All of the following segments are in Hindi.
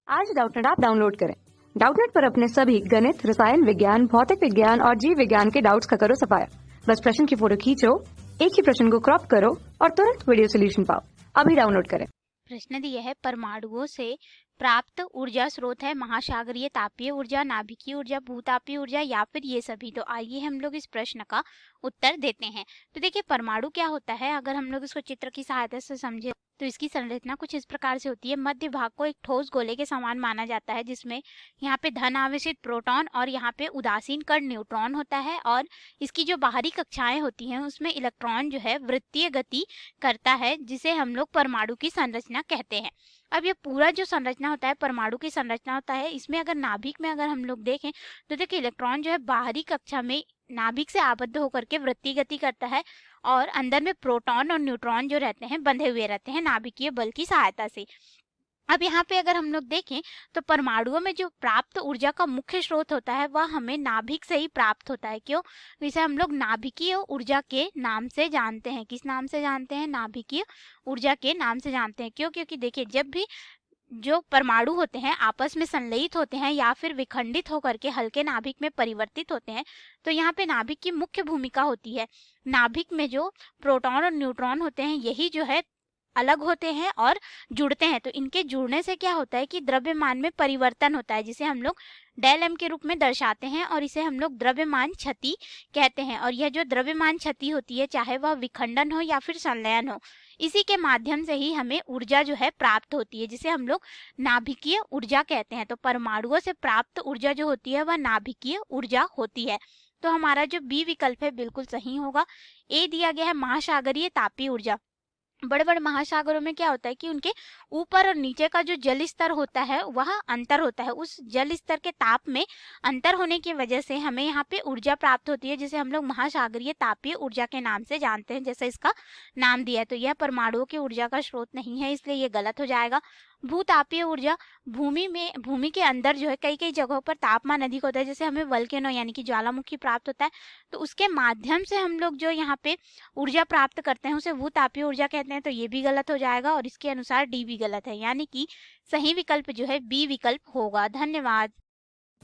आज डाउटनेट ऐप डाउनलोड करें। डाउटनेट पर अपने सभी गणित, रसायन विज्ञान, भौतिक विज्ञान और जीव विज्ञान के डाउट्स का करो सफाया। बस प्रश्न की फोटो खींचो, एक ही प्रश्न को क्रॉप करो और तुरंत वीडियो सोल्यूशन पाओ। अभी डाउनलोड करें। प्रश्न दिया है परमाणुओं से प्राप्त ऊर्जा स्रोत है महासागरीय तापीय ऊर्जा, नाभिकीय ऊर्जा, भूतापीय ऊर्जा या फिर ये सभी। तो आइए हम लोग इस प्रश्न का उत्तर देते हैं। तो देखिए परमाणु क्या होता है, अगर हम लोग इसको चित्र की सहायता से समझे तो इसकी संरचना कुछ इस प्रकार से होती है। मध्य भाग को एक ठोस गोले के समान माना जाता है, जिसमें यहाँ पे धन आवेशित प्रोटॉन और यहाँ पे उदासीन कण न्यूट्रॉन होता है, और इसकी जो बाहरी कक्षाएं होती हैं उसमें इलेक्ट्रॉन जो है वृत्तीय गति करता है, जिसे हम लोग परमाणु की संरचना कहते हैं। अब ये पूरा जो संरचना होता है परमाणु की संरचना होता है, इसमें अगर नाभिक में अगर हम लोग देखें तो देखिए इलेक्ट्रॉन जो है बाहरी कक्षा में नाभिक से आबद्ध होकर के वृत्तीय गति करता है, और अंदर में प्रोटॉन और न्यूट्रॉन जो रहते हैं बंधे हुए रहते हैं नाभिकीय बल की सहायता से। अब यहाँ पे अगर हम लोग देखें तो परमाणुओं में जो प्राप्त ऊर्जा का मुख्य स्रोत होता है वह हमें नाभिक से ही प्राप्त होता है। क्यों? इसे हम लोग नाभिकीय ऊर्जा के नाम से जानते हैं। किस नाम से जानते हैं? नाभिकीय ऊर्जा के नाम से जानते हैं। क्यों? क्योंकि देखिए जब भी जो परमाणु होते हैं आपस में संलयित होते हैं या फिर विखंडित होकर के हल्के नाभिक में परिवर्तित होते हैं, तो यहाँ पे नाभिक की मुख्य भूमिका होती है। नाभिक में जो प्रोटॉन और न्यूट्रॉन होते हैं यही जो है अलग होते हैं और जुड़ते हैं। तो इनके जुड़ने से क्या होता है कि द्रव्यमान में परिवर्तन होता है, जिसे हम लोग डेल एम के रूप में दर्शाते हैं, और इसे हम लोग द्रव्यमान क्षति कहते हैं। और यह जो द्रव्यमान क्षति होती है, चाहे वह विखंडन हो या फिर संलयन हो, इसी के माध्यम से ही हमें ऊर्जा जो है प्राप्त होती है, जिसे हम लोग नाभिकीय ऊर्जा कहते हैं। तो परमाणुओं से प्राप्त ऊर्जा जो होती है वह नाभिकीय ऊर्जा होती है। तो हमारा जो बी विकल्प है बिल्कुल सही होगा। ए दिया गया है महासागरीय तापीय ऊर्जा। बड़े बड़े महासागरों में क्या होता है कि उनके ऊपर और नीचे का जो जल स्तर होता है वह अंतर होता है। उस जल स्तर के ताप में अंतर होने की वजह से हमें यहाँ पे ऊर्जा प्राप्त होती है, जिसे हम लोग महासागरीय तापीय ऊर्जा के नाम से जानते हैं, जैसा इसका नाम दिया है। तो यह परमाणुओं की ऊर्जा का स्रोत नहीं है, इसलिए ये गलत हो जाएगा। भूतापीय ऊर्जा, भूमि के अंदर जो है कई कई जगहों पर तापमान अधिक होता है, जैसे हमें वल्केनो यानी कि ज्वालामुखी प्राप्त होता है, तो उसके माध्यम से हम लोग जो यहाँ पे ऊर्जा प्राप्त करते हैं उसे भूतापीय ऊर्जा कहते हैं। तो ये भी गलत हो जाएगा और इसके अनुसार डी भी गलत है, यानी कि सही विकल्प जो है बी विकल्प होगा। धन्यवाद।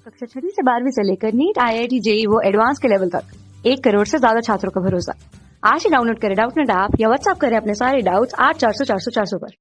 कक्षा 6 से 12वीं से लेकर नीट, IIT, JEE वो एडवांस के लेवल तक 1 करोड़ से ज्यादा छात्रों का भरोसा। आज ही डाउनलोड करें डाउटनेट ऐप या व्हाट्सएप करें अपने सारे डाउट्स 8400 400 400 पर।